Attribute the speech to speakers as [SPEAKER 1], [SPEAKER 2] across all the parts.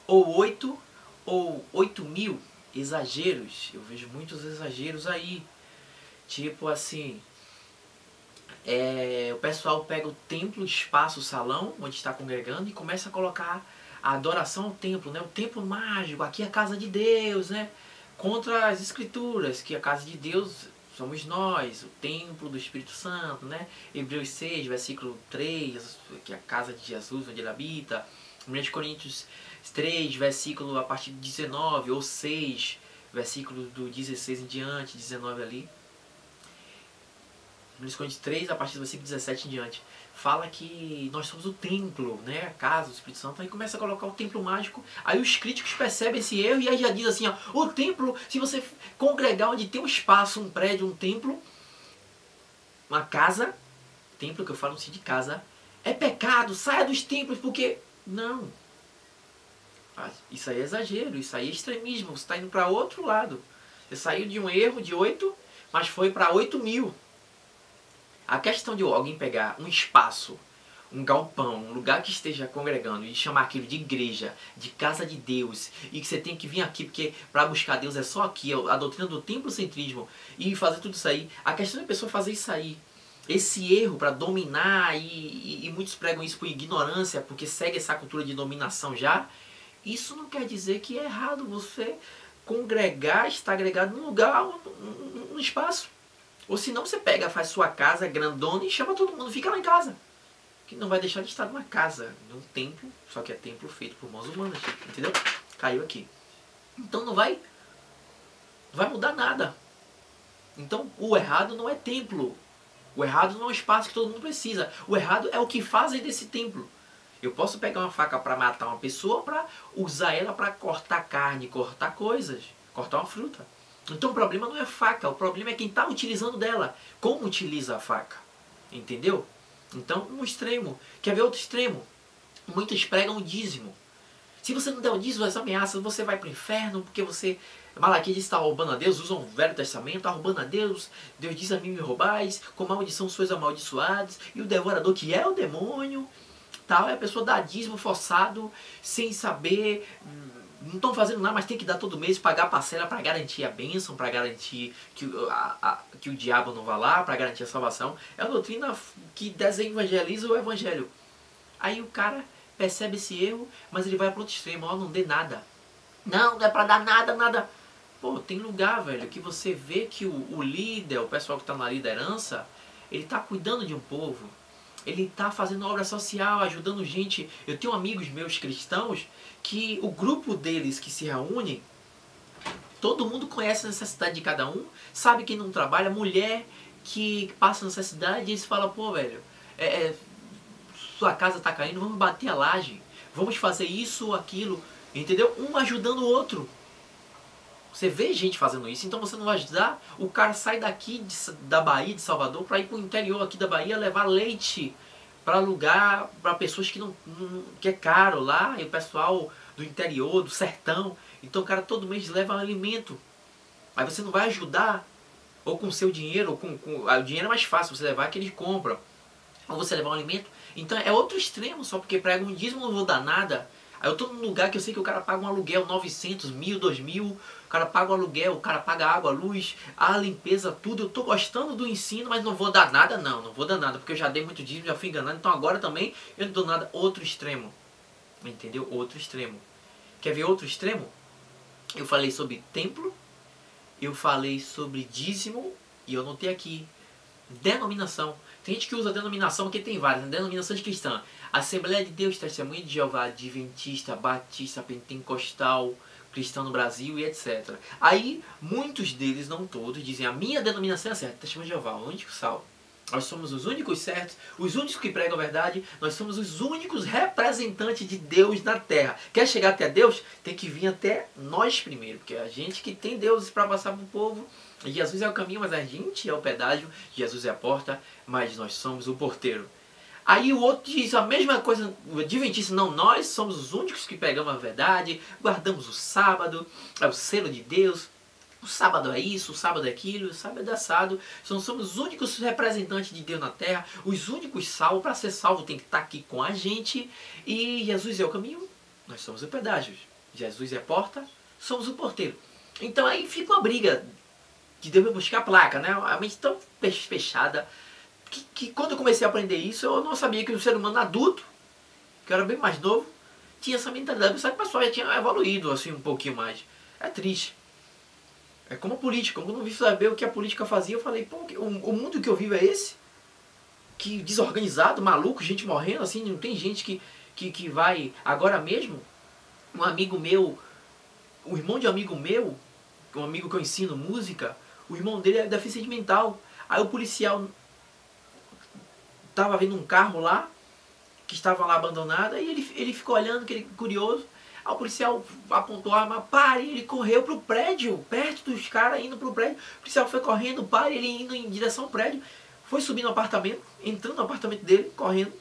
[SPEAKER 1] ou 8 ou 8.000 exageros. Eu vejo muitos exageros aí. Tipo assim, o pessoal pega o templo, o espaço, o salão, onde está congregando, e começa a colocar a adoração ao templo, né? O templo mágico, aqui é a casa de Deus, né? Contra as escrituras, que a casa de Deus somos nós, o templo do Espírito Santo, né? Hebreus 6, versículo 3, que é a casa de Jesus, onde ele habita. 1 Coríntios 3, versículo a partir de 19, ou 6, versículo do 16 em diante, 19 ali. 1 Coríntios 3, a partir do versículo 17 em diante, fala que nós somos o templo, né? A casa do Espírito Santo. Aí começa a colocar o templo mágico. Aí os críticos percebem esse erro e aí já diz assim, ó, o templo, se você congregar onde tem um espaço, um prédio, um templo, uma casa, templo que eu falo assim de casa, é pecado, saia dos templos, porque... Não. Isso aí é exagero, isso aí é extremismo, você está indo para outro lado. Você saiu de um erro de 8, mas foi para 8.000. A questão de alguém pegar um espaço, um galpão, um lugar que esteja congregando e chamar aquilo de igreja, de casa de Deus, e que você tem que vir aqui porque para buscar Deus é só aqui, a doutrina do templocentrismo, e fazer tudo isso aí. A questão da pessoa fazer isso aí, esse erro para dominar, e muitos pregam isso por ignorância, porque segue essa cultura de dominação já, isso não quer dizer que é errado você congregar, estar agregado num lugar, num espaço. Ou se não, você pega, faz sua casa grandona e chama todo mundo, fica lá em casa. Que não vai deixar de estar numa casa, num templo, só que é templo feito por mãos humanas, entendeu? Caiu aqui. Então não vai mudar nada. Então o errado não é templo. O errado não é um espaço que todo mundo precisa. O errado é o que fazem desse templo. Eu posso pegar uma faca para matar uma pessoa, para usar ela para cortar carne, cortar coisas, cortar uma fruta. Então o problema não é a faca, o problema é quem está utilizando dela. Como utiliza a faca. Entendeu? Então, um extremo. Quer ver outro extremo? Muitos pregam o dízimo. Se você não der o dízimo, essa ameaça, você vai para o inferno, porque você... Malaquias diz que está roubando a Deus, usam o Velho Testamento, está roubando a Deus. Deus diz a mim me roubais, com maldição sois amaldiçoados, e o devorador, que é o demônio, tal, é a pessoa dá dízimo forçado, sem saber... Não estão fazendo nada, mas tem que dar todo mês, pagar a parcela para garantir a bênção, para garantir que o diabo não vá lá, para garantir a salvação. É a doutrina que desevangeliza o evangelho. Aí o cara percebe esse erro, mas ele vai para outro extremo, ó, não dê nada. Não é para dar nada, nada. Pô, tem lugar, velho, que você vê que o líder, o pessoal que está na liderança, ele está cuidando de um povo. Ele está fazendo obra social, ajudando gente. Eu tenho amigos meus cristãos que o grupo deles que se reúne, todo mundo conhece a necessidade de cada um, sabe quem não trabalha, mulher que passa necessidade, e eles falam, pô, velho, sua casa está caindo, vamos bater a laje, vamos fazer isso ou aquilo, entendeu? Um ajudando o outro. Você vê gente fazendo isso, então você não vai ajudar. O cara sai daqui da Bahia, de Salvador, para ir para o interior aqui da Bahia levar leite para alugar para pessoas que é caro lá, e o pessoal do interior, do sertão. Então o cara todo mês leva alimento. Aí você não vai ajudar, ou com o seu dinheiro, ou o dinheiro é mais fácil você levar, que eles compram. Ou você levar um alimento. Então é outro extremo, só porque prega um dízimo não vou dar nada. Aí eu estou num lugar que eu sei que o cara paga um aluguel 900, 1.000, 2.000, o cara paga o aluguel, o cara paga água, luz, a limpeza, tudo. Eu estou gostando do ensino, mas não vou dar nada, não vou dar nada, porque eu já dei muito dízimo, já fui enganado, então agora também eu não dou nada. Outro extremo, entendeu? Outro extremo. Quer ver outro extremo? Eu falei sobre templo, eu falei sobre dízimo, e eu notei aqui, denominação. Tem gente que usa denominação, porque tem várias, né? Denominações cristãs. Assembleia de Deus, Testemunha de Jeová, Adventista, Batista, Pentecostal, Cristão no Brasil e etc. Aí, muitos deles, não todos, dizem a minha denominação é certa, Testemunha de Jeová, o único salvo. Nós somos os únicos certos, os únicos que pregam a verdade, nós somos os únicos representantes de Deus na terra. Quer chegar até Deus? Tem que vir até nós primeiro, porque é a gente que tem Deus para passar para o povo. Jesus é o caminho, mas a gente é o pedágio. Jesus é a porta, mas nós somos o porteiro. Aí o outro diz a mesma coisa, o adventista, não, nós somos os únicos que pregamos a verdade, guardamos o sábado, é o selo de Deus. O sábado é isso, o sábado é aquilo, o sábado é assado. Então somos os únicos representantes de Deus na terra, os únicos salvos. Para ser salvo tem que estar aqui com a gente. E Jesus é o caminho, nós somos o pedágio. Jesus é a porta, somos o porteiro. Então aí fica uma briga de Deus buscar a placa, né? A mente tão fechada que quando eu comecei a aprender isso, eu não sabia que o ser humano adulto, que eu era bem mais novo, tinha essa mentalidade. Eu pensava que o pessoal já tinha evoluído assim um pouquinho mais. É triste. É como a política. Quando eu vi saber o que a política fazia, eu falei, pô, o mundo que eu vivo é esse? Que desorganizado, maluco, gente morrendo, assim, não tem gente que vai... Agora mesmo, um amigo meu, o irmão de um amigo meu, um amigo que eu ensino música, o irmão dele é deficiente mental. Aí o policial estava vendo um carro lá, que estava lá abandonado, e ele ficou olhando, curioso. Aí o policial apontou a arma, pare, ele correu pro prédio, perto dos caras, indo pro prédio. O policial foi correndo, pare, ele indo em direção ao prédio. Foi subir no apartamento, entrando no apartamento dele, correndo.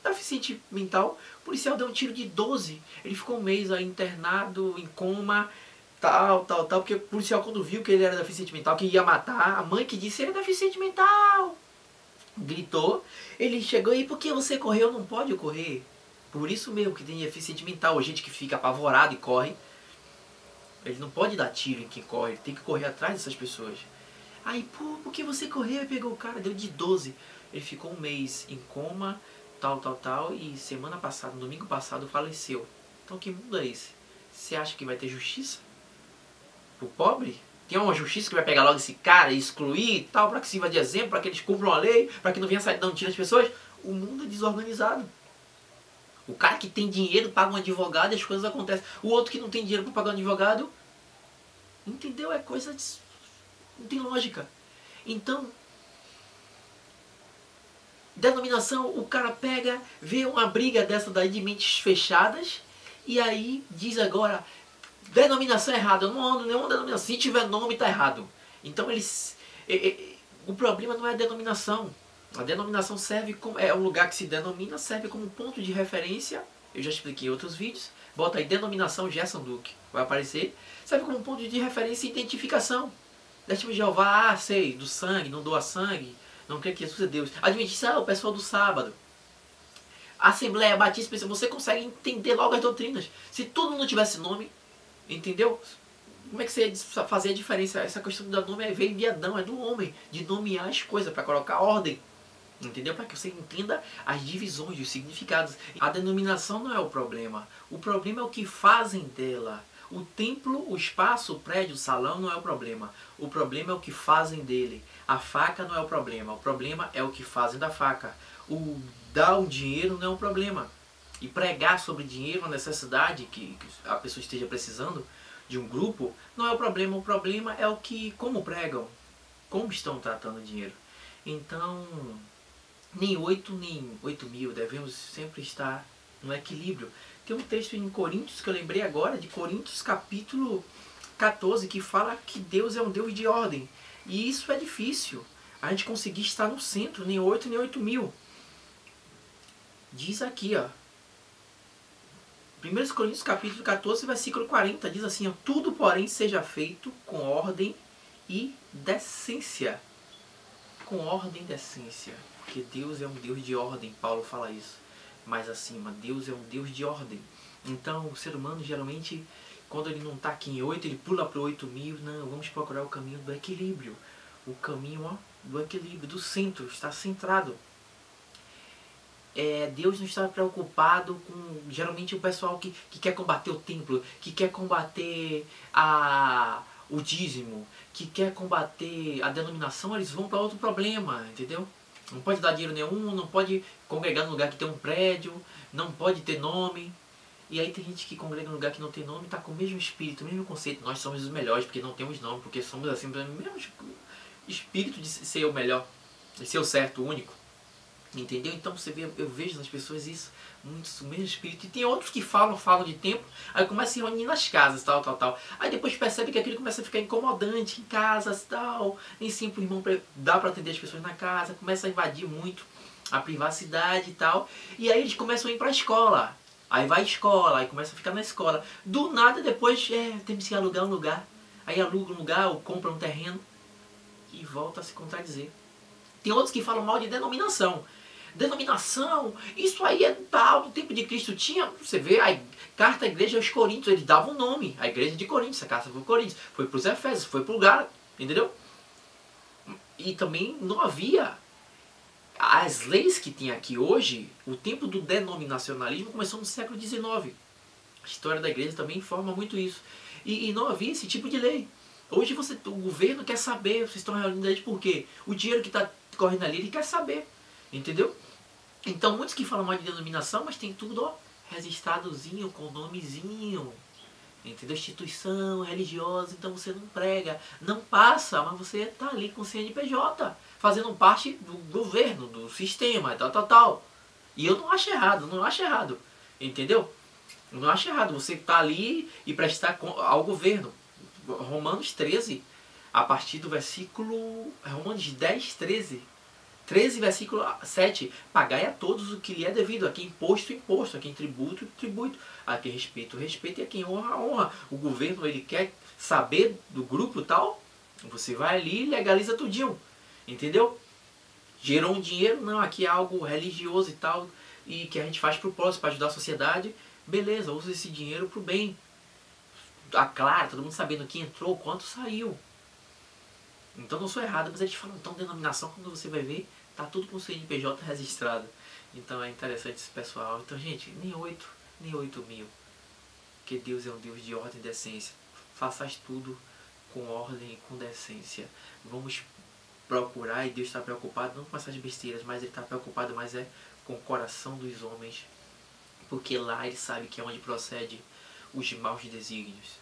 [SPEAKER 1] Deficiente mental. O policial deu um tiro de 12. Ele ficou um mês aí internado, em coma, tal. Porque o policial, quando viu que ele era deficiente mental, que ia matar, a mãe que disse, ele é deficiente mental, gritou. Ele chegou, e por que você correu? Não pode correr. Por isso mesmo que tem deficiente mental, a gente que fica apavorado e corre. Ele não pode dar tiro em quem corre, ele tem que correr atrás dessas pessoas. Aí, pô, por que você correu e pegou o cara? Deu de 12. Ele ficou um mês em coma, tal, e semana passada, domingo passado, faleceu. Então que mundo é esse? Você acha que vai ter justiça pro pobre? Tem uma justiça que vai pegar logo esse cara e excluir e tal, para que sirva de exemplo, para que eles cumpram a lei, para que não venha sair dando tiro às pessoas? O mundo é desorganizado. O cara que tem dinheiro paga um advogado e as coisas acontecem. O outro que não tem dinheiro para pagar um advogado, entendeu? É coisa de... não tem lógica. Então, denominação, o cara pega, vê uma briga dessa daí de mentes fechadas, e aí diz agora, denominação errada, eu não ando nenhuma denominação, se tiver nome tá errado. Então eles... o problema não é a denominação. A denominação serve como... é um lugar que se denomina, serve como ponto de referência. Eu já expliquei em outros vídeos. Bota aí denominação Gerson Duque, vai aparecer. Serve como ponto de referência e identificação. Testemunho de Jeová, sei, do sangue, não doa sangue, não crê que Jesus é Deus. Adventista, o pessoal do sábado. Assembleia Batista, você consegue entender logo as doutrinas. Se todo mundo tivesse nome, entendeu? Como é que você ia fazer a diferença? Essa questão do nome veio de Adão, é do homem, de nomear as coisas, para colocar ordem. Entendeu? Para que você entenda as divisões, os significados. A denominação não é o problema é o que fazem dela. O templo, o espaço, o prédio, o salão não é o problema é o que fazem dele. A faca não é o problema é o que fazem da faca. O dar o dinheiro não é um problema. E pregar sobre dinheiro, uma necessidade que a pessoa esteja precisando de um grupo, não é o problema é o que, como pregam, como estão tratando o dinheiro. Então, nem 8 nem 8 mil, devemos sempre estar no equilíbrio. Tem um texto em Coríntios que eu lembrei agora, de Coríntios capítulo 14, que fala que Deus é um Deus de ordem. E isso é difícil, a gente conseguir estar no centro, nem 8 nem 8 mil. Diz aqui, ó, 1 Coríntios capítulo 14, versículo 40, diz assim, ó, tudo porém seja feito com ordem e decência. Com ordem e decência. Porque Deus é um Deus de ordem, Paulo fala isso. Mais acima, Deus é um Deus de ordem. Então, o ser humano, geralmente, quando ele não está aqui em 8, ele pula para 8 mil. Não, vamos procurar o caminho do equilíbrio. O caminho, ó, do equilíbrio, do centro, está centrado. Deus não está preocupado com, geralmente, o pessoal que quer combater o templo, que quer combater o dízimo, que quer combater a denominação, eles vão para outro problema, entendeu? Não pode dar dinheiro nenhum, não pode congregar num lugar que tem um prédio, não pode ter nome. E aí tem gente que congrega num lugar que não tem nome, está com o mesmo espírito, o mesmo conceito. Nós somos os melhores porque não temos nome, porque somos assim, o mesmo espírito de ser o melhor, de ser o certo, o único. Entendeu? Então você vê, eu vejo nas pessoas isso, muitos, o mesmo espírito. E tem outros que falam de tempo, aí começam a se reunir nas casas, tal. Aí depois percebe que aquilo começa a ficar incomodante em casas, tal. Nem sempre o irmão dá para atender as pessoas na casa, começa a invadir muito a privacidade e tal. E aí eles começam a ir para a escola. Aí vai à escola, aí começa a ficar na escola. Do nada depois, temos que alugar um lugar. Aí aluga um lugar, ou compra um terreno e volta a se contradizer. Tem outros que falam mal de denominação. denominação, isso aí é tal, no tempo de Cristo tinha, você vê, a carta à igreja aos Coríntios, eles davam um nome, a igreja de Coríntios, a carta foi para Coríntios, foi para os Efésios, foi para o Gálatas, entendeu? E também não havia as leis que tem aqui hoje. O tempo do denominacionalismo começou no século XIX. A história da igreja também informa muito isso. E não havia esse tipo de lei. Hoje o governo quer saber, vocês estão reunindo aí por quê? O dinheiro que está correndo ali, ele quer saber. Entendeu? Então muitos que falam mal de denominação, mas tem tudo, ó, registradozinho, com nomezinho. Entendeu? Instituição religiosa, então você não prega, não passa, mas você está ali com o CNPJ, fazendo parte do governo, do sistema, tal. E eu não acho errado, não acho errado. Entendeu? Eu não acho errado você estar ali e prestar ao governo. Romanos 13, a partir do versículo... Romanos 10, 13, versículo 7. Pagai a todos o que lhe é devido. A quem imposto, imposto. A quem tributo, tributo. A quem respeito, respeito. E a quem honra, honra. O governo, ele quer saber do grupo tal. Você vai ali e legaliza tudinho. Entendeu? Gerou um dinheiro? Não, aqui é algo religioso e tal. E que a gente faz propósito para ajudar a sociedade. Beleza, usa esse dinheiro para o bem. Claro, todo mundo sabendo quem entrou, quanto saiu. Então não sou errado, mas eles falam então denominação, quando você vai ver, tá tudo com o CNPJ registrado. Então é interessante esse pessoal. Então, gente, nem 8 mil. Porque Deus é um Deus de ordem e decência. Faças tudo com ordem e com decência. Vamos procurar, e Deus está preocupado não com essas besteiras, mas Ele está preocupado mais com o coração dos homens. Porque lá Ele sabe que é onde procede os maus desígnios.